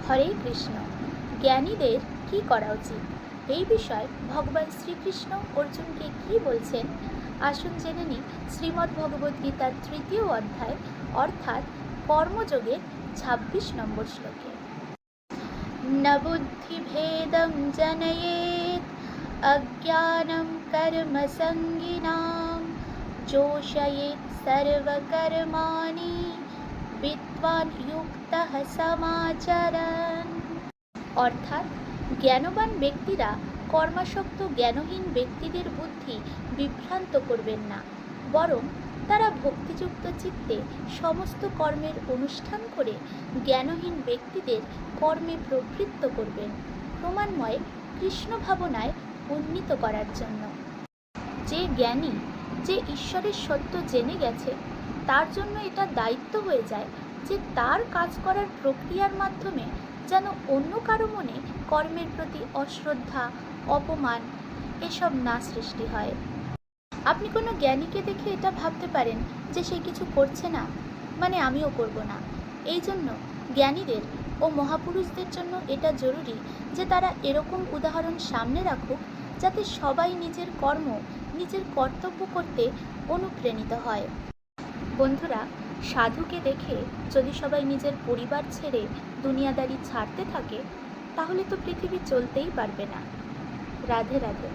হরে কৃষ্ণ। জ্ঞানীদের কি করা উচিত, এই বিষয়ে ভগবান শ্রীকৃষ্ণ অর্জুনকে কি বলছেন আসুন জেনে নিই শ্রীমদ্ ভগবদ গীতার 3য় অধ্যায় অর্থাৎ কর্মযোগের 26 নম্বর শ্লোকে। ন বুদ্ধিভেদং জনয়েত অজ্ঞানম কর্মসঙ্গিনাম যোষয়েত সর্বকর্মাণি বিদ্বান যুক্তঃ সমাচরণ। অর্থাৎ জ্ঞানবান ব্যক্তিরা কর্মাসক্ত জ্ঞানহীন ব্যক্তিদের বুদ্ধি বিভ্রান্ত করবেন না, বরং তারা ভক্তিযুক্ত চিত্তে সমস্ত কর্মের অনুষ্ঠান করে জ্ঞানহীন ব্যক্তিদের কর্মে প্রবৃত্ত করবেন, ক্রমান্বয়ে কৃষ্ণ ভাবনায় উন্নীত করার জন্য। যে জ্ঞানী, যে ঈশ্বরের সত্য জেনে গেছে, তার জন্য এটা দায়িত্ব হয়ে যায় যে তার কাজ করার প্রক্রিয়ার মাধ্যমে যেন অন্য কারো মনে কর্মের প্রতি অশ্রদ্ধা, অপমান এসব না সৃষ্টি হয়। আপনি কোনো জ্ঞানীকে দেখে এটা ভাবতে পারেন যে সে কিছু করছে না, মানে আমিও করব না। এই জন্য জ্ঞানীদের ও মহাপুরুষদের জন্য এটা জরুরি যে তারা এরকম উদাহরণ সামনে রাখুক যাতে সবাই নিজের কর্ম, নিজের কর্তব্য করতে অনুপ্রাণিত হয়। বন্ধুরা, সাধুকে দেখে যদি সবাই নিজের পরিবার ছেড়ে দুনিয়াদারি ছাড়তে থাকে, তাহলে তো পৃথিবী চলতেই পারবে না। রাধে রাধে।